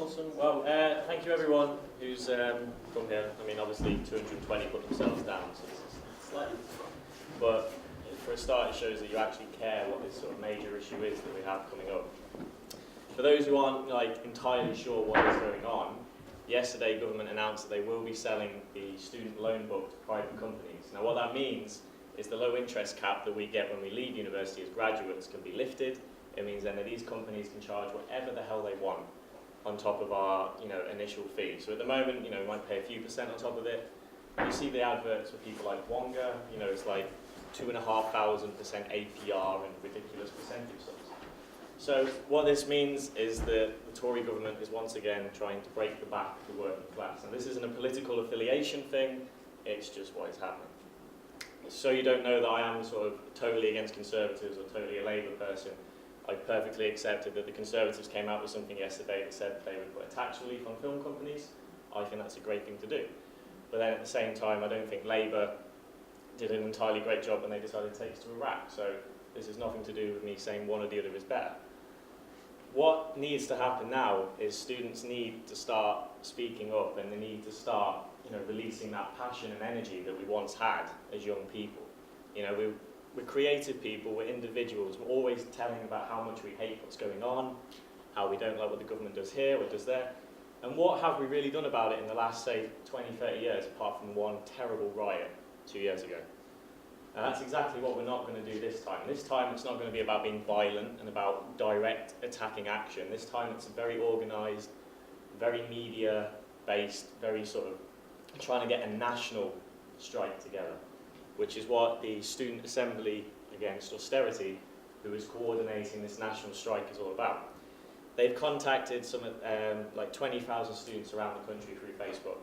Awesome. Well, thank you everyone who's come here. I mean, obviously 220 put themselves down, so it's slightly, but for a start, it shows that you actually care what this sort of major issue is that we have coming up. For those who aren't entirely sure what is going on, yesterday government announced that they will be selling the student loan book to private companies. Now, what that means is the low interest cap that we get when we leave university as graduates can be lifted. It means then that these companies can charge whatever the hell they want on top of our initial fee. So at the moment, we might pay a few % on top of it. You see the adverts for people like Wonga, it's like 2,500% APR and ridiculous percentage sums. So what this means is that the Tory government is once again trying to break the back of the working class. And this isn't a political affiliation thing, it's just what is happening. So you don't know that I am sort of totally against Conservatives or totally a Labour person. I perfectly accepted that the Conservatives came out with something yesterday that said they would put a tax relief on film companies. I think that's a great thing to do. But then at the same time, I don't think Labour did an entirely great job when they decided to take us to Iraq. So this has nothing to do with me saying one or the other is better. What needs to happen now is students need to start speaking up, and they need to start releasing that passion and energy that we once had as young people. We're creative people, we're individuals, we're always telling about how much we hate what's going on, how we don't like what the government does here, what does there. And what have we really done about it in the last, say, 20, 30 years, apart from one terrible riot 2 years ago? And that's exactly what we're not going to do this time. This time it's not going to be about being violent and about direct attacking action. This time it's a very organised, very media-based, very sort of trying to get a national strike together, which is what the Student Assembly Against Austerity, who is coordinating this national strike, is all about. They've contacted some like 20,000 students around the country through Facebook.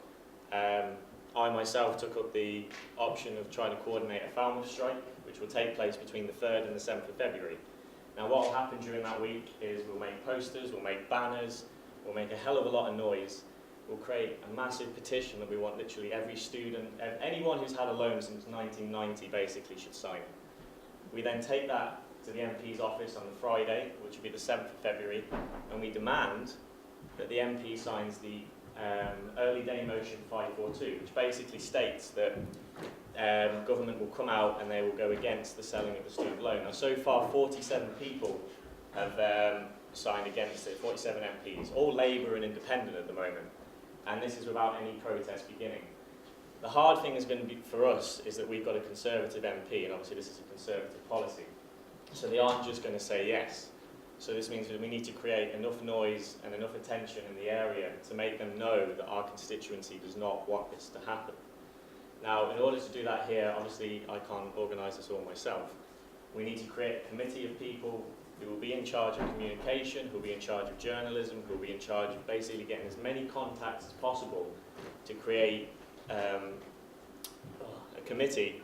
I myself took up the option of trying to coordinate a Falmouth strike, which will take place between the 3rd and the 7th of February. Now what will happen during that week is we'll make posters, we'll make banners, we'll make a hell of a lot of noise. We'll create a massive petition that we want literally every student, anyone who's had a loan since 1990 basically should sign it. We then take that to the MP's office on the Friday, which will be the 7th of February, and we demand that the MP signs the Early Day Motion 542, which basically states that government will come out and they will go against the selling of the student loan. Now, so far, 47 people have signed against it, 47 MPs, all Labour and Independent at the moment. And this is without any protest beginning. The hard thing is going to be for us is that we've got a Conservative MP, and obviously this is a Conservative policy. So they aren't just going to say yes. So this means that we need to create enough noise and enough attention in the area to make them know that our constituency does not want this to happen. Now, in order to do that here, obviously I can't organise this all myself. We need to create a committee of people who will be in charge of communication, who will be in charge of journalism, who will be in charge of basically getting as many contacts as possible to create a committee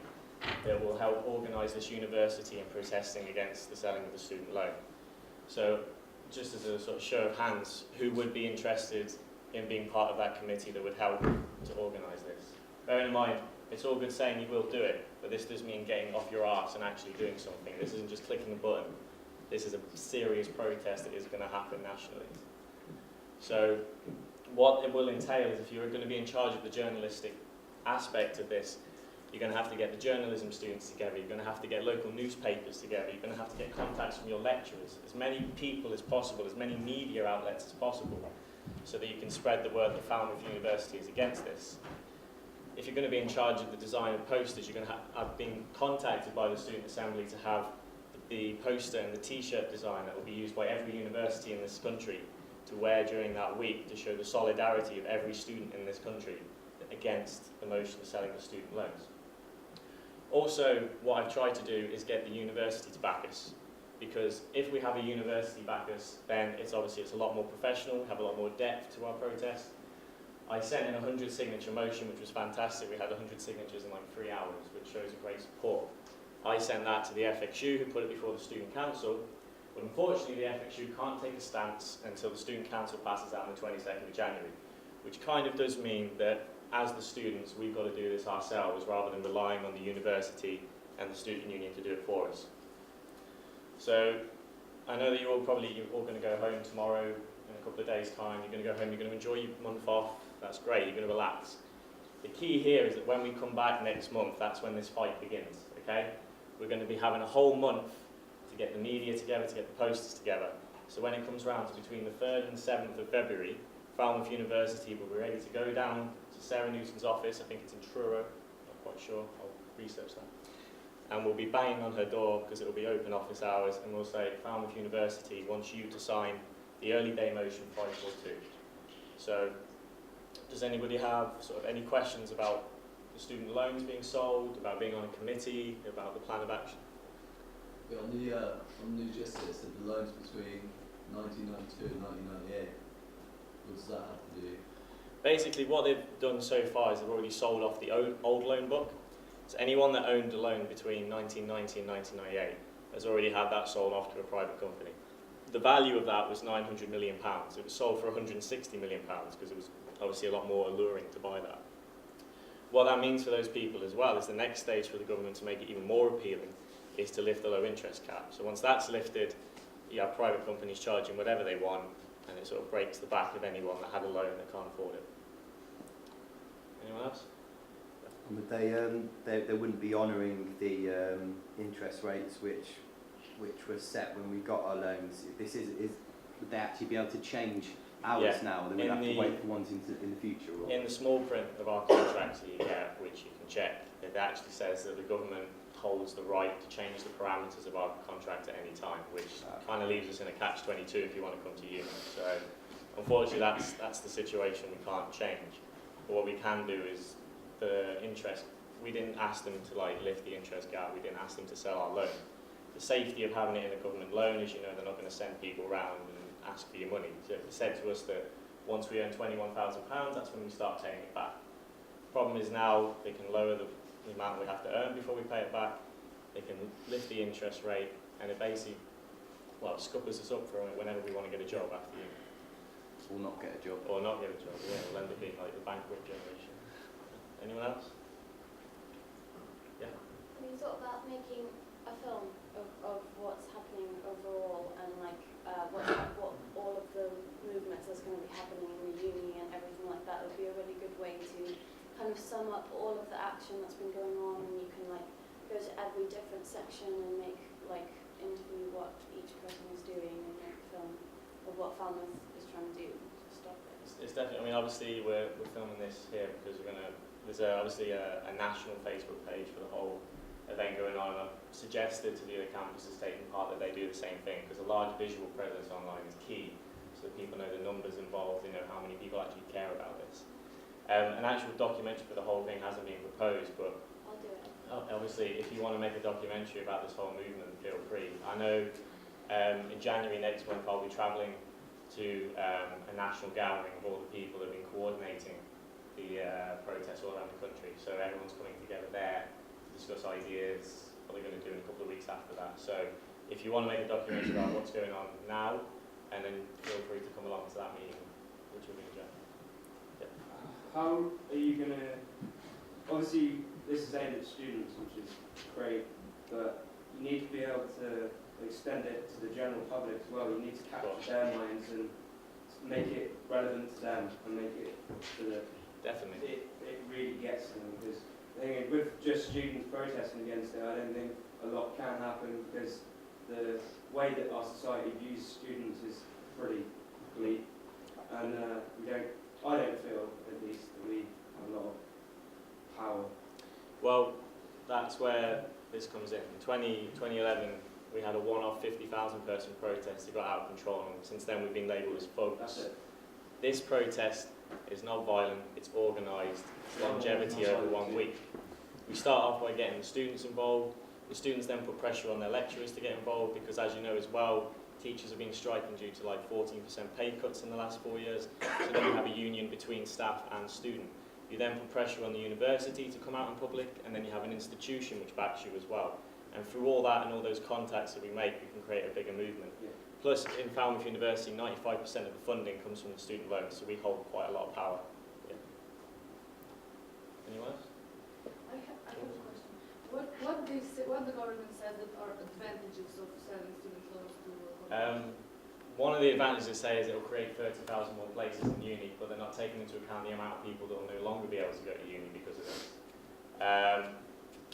that will help organise this university in protesting against the selling of the student loan. So, just as a sort of show of hands, who would be interested in being part of that committee that would help to organise this? Bearing in mind, it's all good saying you will do it, but this does mean getting off your arse and actually doing something. This isn't just clicking a button. This is a serious protest that is going to happen nationally. So what it will entail is if you're going to be in charge of the journalistic aspect of this, you're going to have to get the journalism students together, you're going to have to get local newspapers together, you're going to have to get contacts from your lecturers, as many people as possible, as many media outlets as possible, so that you can spread the word that Falmouth University is against this. If you're going to be in charge of the design of posters, you're going to have been contacted by the Student Assembly to have the poster and the t-shirt design that will be used by every university in this country to wear during that week to show the solidarity of every student in this country against the motion of selling the student loans. Also, what I've tried to do is get the university to back us, because if we have a university back us, then it's a lot more professional, we have a lot more depth to our protest. I sent in a 100 signature motion, which was fantastic. We had 100 signatures in like 3 hours, which shows a great support. I sent that to the FXU, who put it before the Student Council, but unfortunately the FXU can't take a stance until the Student Council passes out on the 22nd of January, which kind of does mean that as the students, we've got to do this ourselves rather than relying on the university and the student union to do it for us. So I know that you're all going to go home tomorrow in a couple of days' time, you're going to go home, you're going to enjoy your month off, that's great, you're going to relax. The key here is that when we come back next month, that's when this fight begins, okay? We're going to be having a whole month to get the media together, to get the posters together. So when it comes round to between the 3rd and 7th of February, Falmouth University will be ready to go down to Sarah Newton's office, I think it's in Truro, not quite sure, I'll research that. And we'll be banging on her door because it will be open office hours, and we'll say, Falmouth University wants you to sign the early day motion 542. So, does anybody have sort of any questions about the student loans being sold, about being on a committee, about the plan of action? Yeah, on the new justice, the loans between 1992 and 1998, what does that have to do? Basically, what they've done so far is they've already sold off the old loan book. So anyone that owned a loan between 1990 and 1998 has already had that sold off to a private company. The value of that was £900 million. It was sold for £160 million because it was obviously a lot more alluring to buy that. What that means for those people as well is the next stage for the government to make it even more appealing is to lift the low interest cap. So once that's lifted, you have private companies charging whatever they want, and it sort of breaks the back of anyone that had a loan that can't afford it. Anyone else? Would they wouldn't be honouring the interest rates which were set when we got our loans. Would they actually be able to change ours now? Then we'd have to wait for ones in the future. Or? In the small print of our contracts that you get, which you can check, it actually says that the government holds the right to change the parameters of our contract at any time, which kind of leaves us in a catch-22 if you want to come to uni. So unfortunately, that's the situation we can't change. But what we can do is the interest. We didn't ask them to lift the interest gap. We didn't ask them to sell our loan. The safety of having it in a government loan is, they're not going to send people around and ask for your money. So it said to us that once we earn £21,000, that's when we start paying it back. The problem is now they can lower the amount we have to earn before we pay it back. They can lift the interest rate, and it basically, scuppers us up for whenever we want to get a job after uni. Or not get a job. Or not get a job, yeah. We'll end up being like the bankrupt generation. Anyone else? Yeah. Have you thought about making a film of what's happening overall and what all of the movements that's going to be happening in the uni and everything like that? It would be a really good way to kind of sum up all of the action that's been going on, and you can go to every different section and make interview what each person is doing and make a film of what Falmouth is trying to do to stop it. It's definitely. Obviously we're filming this here because there's obviously a national Facebook page for the whole event going on, and I've suggested to the other campuses taking part that they do the same thing, because a large visual presence online is key, so that people know the numbers involved, how many people actually care about this. An actual documentary for the whole thing hasn't been proposed, but I'll do it. Obviously if you want to make a documentary about this whole movement, feel free. I know in January next month I'll be travelling to a national gathering of all the people that have been coordinating the protests all around the country, so everyone's coming together there to discuss ideas, what they're going to do in a couple of weeks after that. So if you want to make a documentary about what's going on now, and then feel free to come along to that meeting, which will be enjoyed. Yeah. How are you going to, obviously this is aimed at students, which is great, but you need to be able to extend it to the general public as well. You need to capture their minds and make it relevant to them and make it to the... Definitely. It really gets them, because I think with just students protesting against it, I don't think a lot can happen, because the way that our society views students is pretty bleak, and I don't feel, at least, that we have a lot of power. Well, that's where this comes in. In 2011, we had a one-off 50,000 person protest that got out of control, and since then we've been labelled as folks. That's it. This protest is not violent, it's organised, it's longevity over 1 week. We start off by getting the students involved. The students then put pressure on their lecturers to get involved, because as you know as well, teachers have been striking due to 14% pay cuts in the last 4 years. So then you have a union between staff and student. You then put pressure on the university to come out in public, and then you have an institution which backs you as well. And through all that and all those contacts that we make, we can create a bigger movement. Yeah. Plus, in Falmouth University, 95% of the funding comes from the student loans, so we hold quite a lot of power. Yeah. Anyone else? I have a question. What the government says that are advantages of selling student loans to one of the advantages, say, is it will create 30,000 more places in uni, but they're not taking into account the amount of people that will no longer be able to go to uni because of this.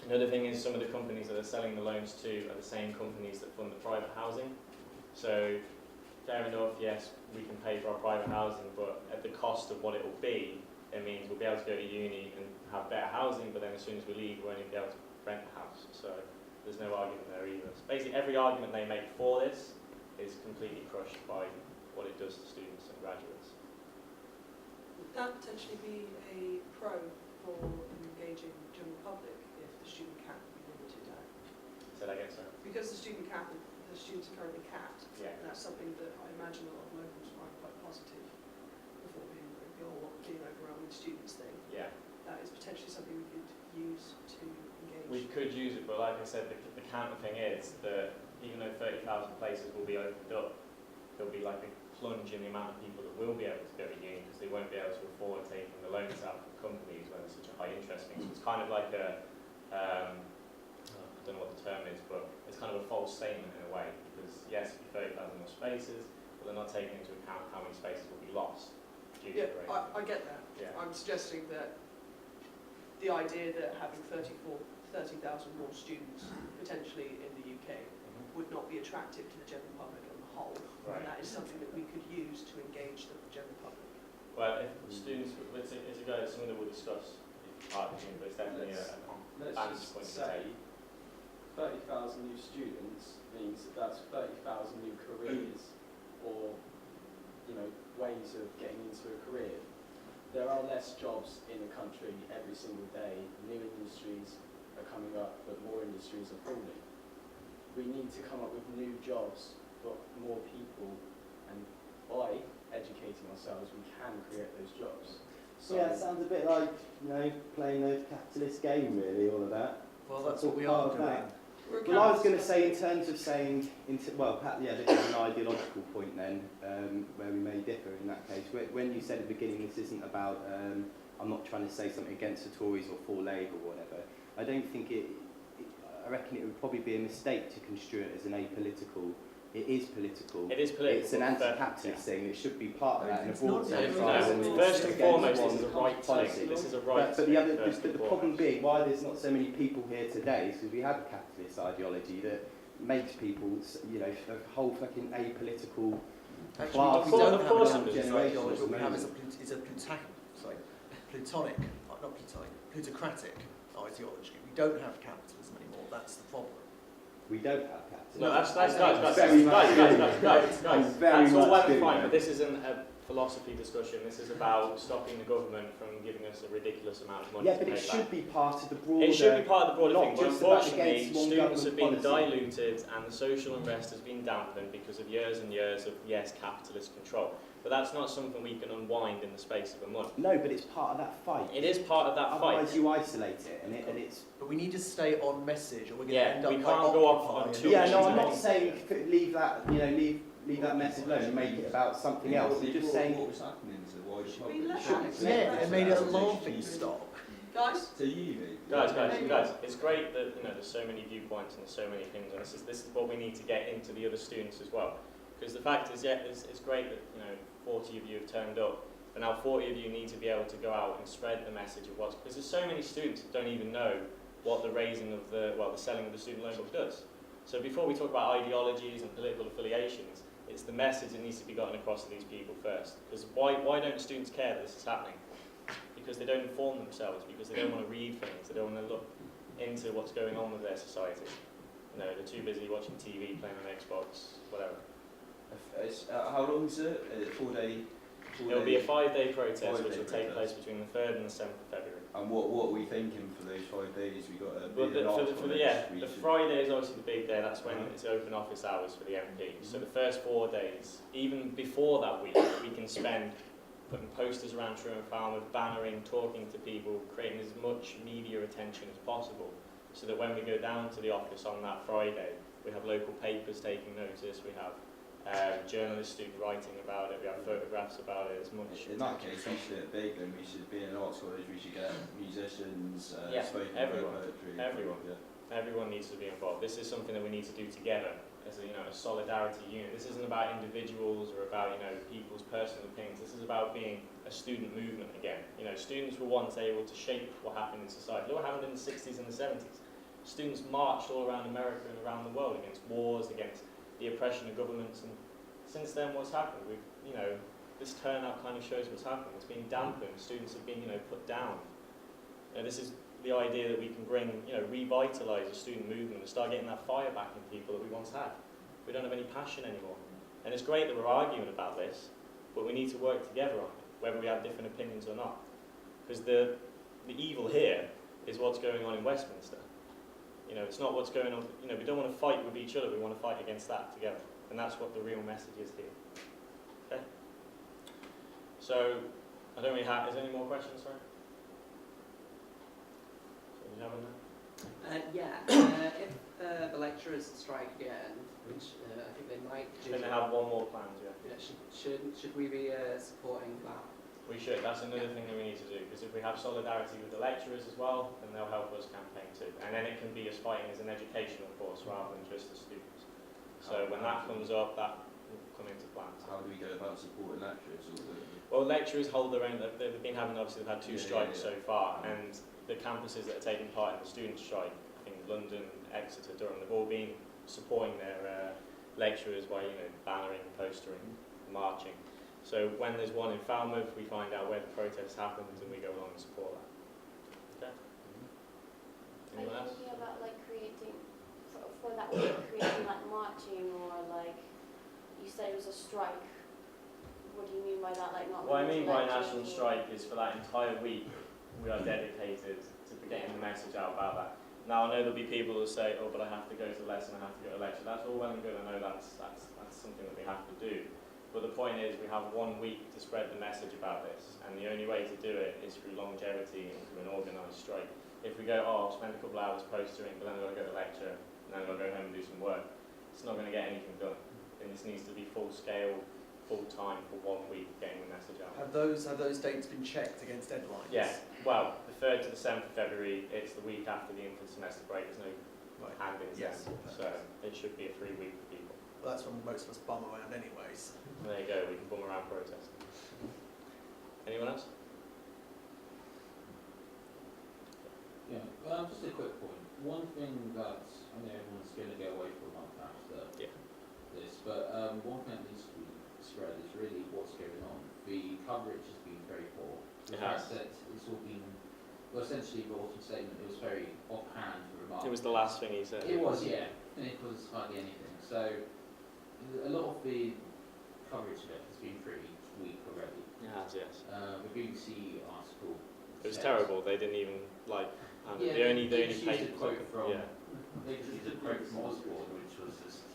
Another thing is some of the companies that are selling the loans to are the same companies that fund the private housing. So, fair enough, yes, we can pay for our private housing, but at the cost of what it will be, it means we'll be able to go to uni and have better housing, but then as soon as we leave, we won't even be able to rent a house. So, there's no argument there either. So basically, every argument they make for this is completely crushed by what it does to students and graduates. Would that potentially be a pro for engaging the general public if the student cap be limited out? Say that again, sir. Because the students are currently capped, Yeah. and that's something that I imagine a lot of locals find quite positive before the whole being overwhelming students thing. Yeah. That is potentially something we could use to engage. We could use it, but like I said, the counter thing is that even though 30,000 places will be opened up, there'll be like a plunge in the amount of people that will be able to go to uni because they won't be able to afford taking the loans out from companies when there's such a high interest thing. So it's kind of like a, I don't know what the term is, but it's kind of a false statement in a way because yes, it'll be 30,000 more spaces, but they're not taking into account how many spaces will be lost due to the rate. I get that. Yeah. I'm suggesting that the idea that having 30,000 more students potentially in the UK would not be attractive to the general public on the whole. Right. And that is something that we could use to engage the general public. Well, if students, it's something that we'll discuss part of the thing, but it's definitely a Let's balance just point to say take. 30,000 new students means that that's 30,000 new careers or, ways of getting into a career. There are less jobs in the country every single day. New industries are coming up, but more industries are falling. We need to come up with new jobs for more people, and by educating ourselves, we can create those jobs. So Yeah, it sounds a bit like, playing a capitalist game, really, all of that. Well, that's all what we part are of doing. that. We're Well, I was going to capitalist. say, in terms of saying, this is an ideological point then, where we may differ in that case. When you said at the beginning this isn't about, I'm not trying to say something against the Tories or for Labour or whatever, I don't think I reckon it would probably be a mistake to construe it as an apolitical. It is political. It is political. It's an but- anti-capitalist thing. It should be part of that in a It's broad not sense. No, rather than first and against foremost, one this is a right policy. thing. This is a right But thing, the first and problem foremost. being why there's not so many people here today is because we have a capitalist ideology that makes people, a whole fucking apolitical Actually, class. what we don't Of have course is it a is. ideology. What we Generations have is of plutocratic ideology. We don't have capitalism anymore. That's the problem. We don't have capitalism. No, that's Very guys. much That's do. all Very well much and do, fine, mate. but this isn't a philosophy discussion. This is about stopping the government from giving us a ridiculous amount of money. Yeah, to but it pay should back. be part of the broader. It should be part of the broader not thing, but just about unfortunately, against one students have been government policy. diluted and the social unrest has been dampened because of years and years of, yes, capitalist control. But that's not something we can unwind in the space of a month. No, but it's part of that fight. It is part of that Otherwise, fight. you isolate it, and it's. But we need to stay on message, or we're going to Yeah, end up we like can't go off Occupy on and two do Yeah, missions no, at I'm not once. saying leave that. Leave that message alone and make it about something else. I'm just saying. What was happening to the wider Should public. we let Shouldn't that- be Yeah, it made it a representation laughing stock. Guys, to uni. Guys, it's great that there's so many viewpoints and there's so many things, and this is what we need to get into the other students as well. Because the fact is, it's great that 40 of you have turned up, but now 40 of you need to be able to go out and spread the message of because there's so many students that don't even know what the raising of the selling of the student loan book does. So before we talk about ideologies and political affiliations, it's the message that needs to be gotten across to these people first. Because why don't students care that this is happening? Because they don't inform themselves, because they don't want to read things, they don't want to look into what's going on with their society. They're too busy watching TV, playing on Xbox, whatever. How long is it? 4 day? It'll be a 5-day protest, 5-day which will take place protest. between the 3rd and the 7th of February. And what are we thinking for those 5 days? We got a Well, bit of an the Friday is obviously the big day. That's when it's open office hours for the MPs. So the first 4 days, even before that week, we can spend putting posters around Truro and Falmouth, bannering, talking to people, creating as much media attention as possible, so that when we go down to the office on that Friday, we have local papers taking notice. We have journalists writing about it. We have photographs about it. As much. In that case, we should it big, then we should be in an arts college, we should get musicians, Yeah, spoken everyone, word poetry. everyone. Yeah. Everyone needs to be involved. This is something that we need to do together, as a solidarity unit. This isn't about individuals or about people's personal opinions. This is about being a student movement again. Students were once able to shape what happened in society. Look what happened in the 60s and the 70s. Students marched all around America and around the world against wars, against the oppression of governments, and since then what's happened? This turnout kind of shows what's happened. It's been dampened. Students have been put down. This is the idea that we can bring, revitalise a student movement and start getting that fire back in people that we once had. We don't have any passion anymore. And it's great that we're arguing about this, but we need to work together on it, whether we have different opinions or not. Because the evil here is what's going on in Westminster. It's not what's going on, we don't want to fight with each other, we want to fight against that together. And that's what the real message is here. Okay? So, I don't really have, is there any more questions, sorry? So you have If the lecturers strike again, which I think they might do. Then they have one more planned, yeah. Should we be supporting that? We should. That's another thing that we need to do, because if we have solidarity with the lecturers as well, then they'll help us campaign too. And then it can be as fighting as an educational force rather than just the students. So when that comes up, that will come into plans. How do we go about supporting lecturers? Well, lecturers hold their own. They've been having, obviously, they've had two strikes so far, and the campuses that are taking part in the student strike, I think London, Exeter, Durham, they've all been supporting their lecturers by bannering, postering, marching. So when there's one in Falmouth, we find out where the protest happens and we go along and support that. Okay? Are Anyone you else? thinking about creating, for that week, creating marching, or you said it was a strike? What do you mean by that? Not. What I mean by lecturing national or- strike is for that entire week we are dedicated to getting the message out about that. Now I know there'll be people who say, oh, but I have to go to a lesson, I have to go to a lecture. That's all well and good. I know that's something that we have to do. But the point is, we have 1 week to spread the message about this, and the only way to do it is through longevity and through an organised strike. If we go, I'll spend a couple of hours postering, but then I've got to go to lecture, and then I've got to go home and do some work, it's not going to get anything done. And this needs to be full scale, full time for 1 week, getting the message out. Have those dates been checked against deadlines? Yeah. Well, the 3rd to the 7th of February, it's the week after the inter-semester break. There's no hand-ins Yes. then, so it should be a free week for people. Well, that's when most of us bum around anyways. There you go, we can bum around protesting. Anyone else? Yeah, just a quick point. One thing that I know everyone's going to get away from after this, but one thing that needs to be spread is really what's going on. The coverage has been very poor. The fact that it's all been, well, essentially the autumn statement, it was very offhand remarks. It was the last thing he said. It was, yeah. And it was hardly anything. So a lot of the coverage of it has been pretty weak already. It has, yes. The BBC article. It was says- terrible. They didn't even Yeah, the only they just used paper a quote from. yeah. They just used a quote from Osborne, which was just,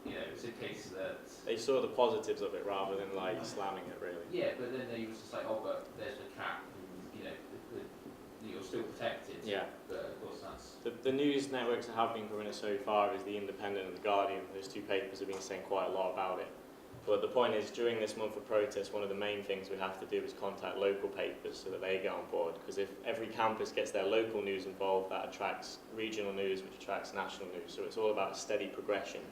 it's a case that. They saw the positives of it rather than slamming it really. Yeah, but then they was just like, oh, but there's the cap, and you're still protected. Yeah. But of course that's. The news networks that have been covering it so far is the Independent and the Guardian. Those two papers have been saying quite a lot about it. But the point is, during this month of protest, one of the main things we have to do is contact local papers so that they get on board. Because if every campus gets their local news involved, that attracts regional news, which attracts national news. So it's all about a steady progression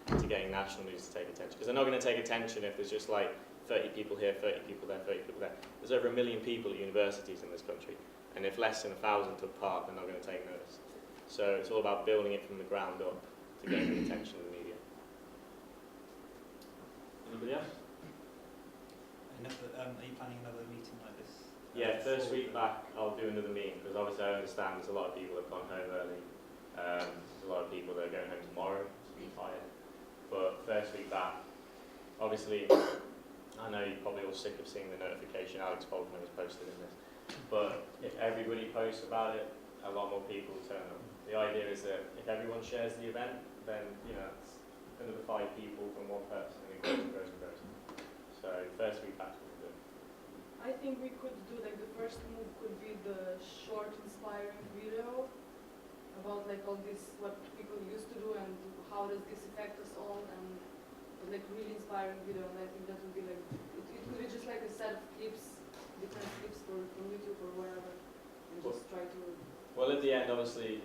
to getting national news to take attention. Because they're not going to take attention if there's just 30 people here, 30 people there, 30 people there. There's over 1 million people at universities in this country. And if less than 1,000 took part, they're not going to take notice. So it's all about building it from the ground up to gain the attention of the media. Anybody else? Are you planning another meeting like this? Yeah, first week back I'll do another meeting, because obviously I understand there's a lot of people that have gone home early. There's a lot of people that are going home tomorrow to be tired. But first week back, obviously, I know you're probably all sick of seeing the notification Alex Falconer has posted in this. But if everybody posts about it, a lot more people will turn up. The idea is that if everyone shares the event, then it's another 5 people from one person, and it goes and goes and goes. So first week back will be good. I think we could do the first move could be the short inspiring video about all this what people used to do and how does this affect us all, and really inspiring video. And I think that would be it could be just a set of clips, different clips from YouTube or wherever, and just try to. Well, at the end, obviously,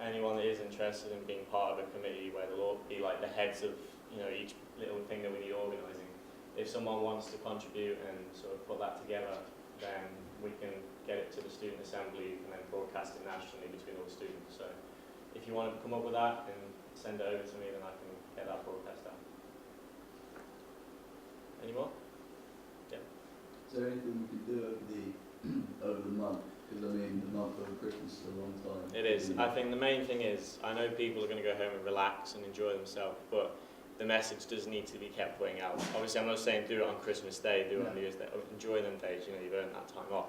anyone that is interested in being part of a committee where they'll all be like the heads of, you know, each little thing that we need organising. If someone wants to contribute and sort of put that together, then we can get it to the student assembly and then broadcast it nationally between all the students. So if you want to come up with that and send it over to me, then I can get that broadcast out. Any more? Yeah. Is there anything we could do over the month? Because I mean, the month over Christmas is a long time. It is. I think the main thing is, I know people are going to go home and relax and enjoy themselves, but the message does need to be kept putting out. Obviously, I'm not saying do it on Christmas Day, do it on New Year's Day. Enjoy them days, you know, you've earned that time off.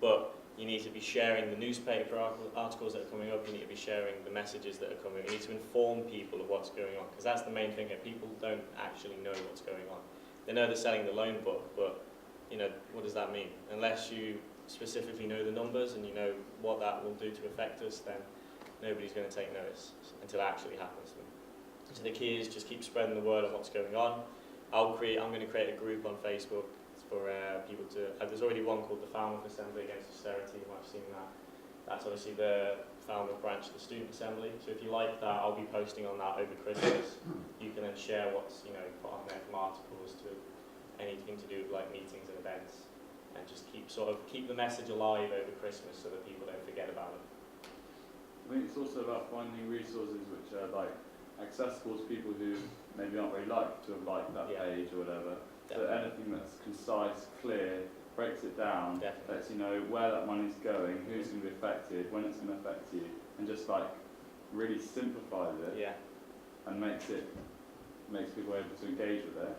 But you need to be sharing the newspaper articles that are coming up, you need to be sharing the messages that are coming. You need to inform people of what's going on, because that's the main thing, that people don't actually know what's going on. They know they're selling the loan book, but, you know, what does that mean? Unless you specifically know the numbers and you know what that will do to affect us, then nobody's going to take notice until it actually happens to them. So the key is just keep spreading the word on what's going on. I'm going to create a group on Facebook for people to. There's already one called the Falmouth Assembly Against Austerity. You might have seen that. That's obviously the Falmouth branch of the Student Assembly. So if you like that, I'll be posting on that over Christmas. You can then share what's, you know, put on there from articles to anything to do with like meetings and events, and just keep the message alive over Christmas so that people don't forget about it. I think it's also about finding resources which are like accessible to people who maybe aren't very likely to have liked that page or whatever. So anything that's concise, clear, breaks it down, lets you know where that money's going, who's going to be affected, when it's going to affect you, and just like really simplifies it and makes people able to engage with it.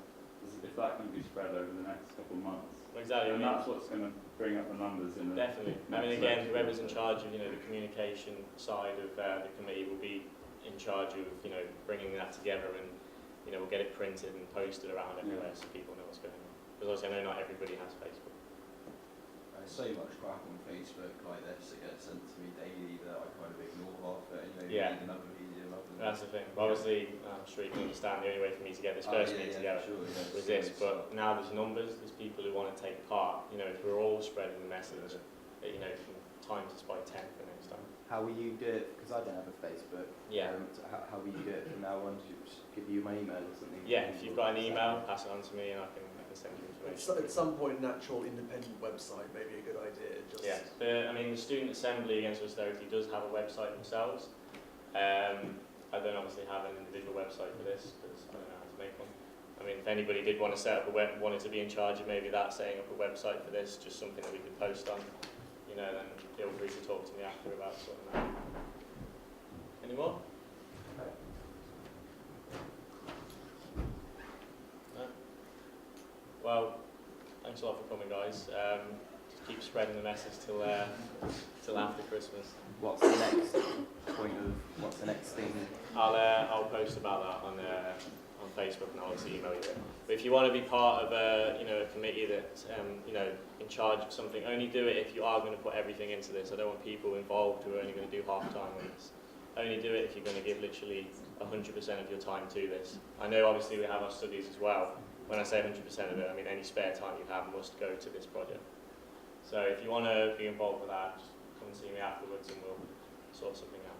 If that can be spread over the next couple of months. Exactly. And that's what's going to bring up the numbers in the Definitely. I mean, again, whoever's in charge of, you know, the communication side of the committee will be in charge of, you know, bringing that together, and, you know, we'll get it printed and posted around everywhere so people know what's going on. Because obviously I know not everybody has Facebook. There's so much crap on Facebook like this that gets sent to me daily that I kind of ignore half of it, and you know, read another medium of them. That's the thing. Well, obviously, I'm sure you can understand the only way for me to get this first meeting together was this, but now there's numbers, there's people who want to take part. You know, if we're all spreading the message, that, you know, times us by 10 for next time. How will you do it? Because I don't have a Facebook. So how will you do it from now on? Should I just give you my email or something? Yeah, if you've got an email, pass it on to me and I can send you information. At some point, an actual independent website may be a good idea. I mean, the Student Assembly Against Austerity does have a website themselves. I don't obviously have an individual website for this because I don't know how to make one. I mean, if anybody did want to set up wanted to be in charge of maybe that, setting up a website for this, just something that we could post on, you know, then feel free to talk to me after about sorting that. Any more? No? Well, thanks a lot for coming, guys. Just keep spreading the message till after Christmas. What's the next point of? What's the next thing? I'll post about that on Facebook, and I'll obviously email you it. But if you want to be part of a committee that's you know, in charge of something, only do it if you are going to put everything into this. I don't want people involved who are only going to do half time on this. Only do it if you're going to give literally 100% of your time to this. I know obviously we have our studies as well. When I say 100% of it, I mean any spare time you have must go to this project. So if you want to be involved with that, just come and see me afterwards and we'll sort something out.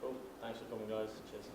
Cool. Thanks for coming, guys. Cheers.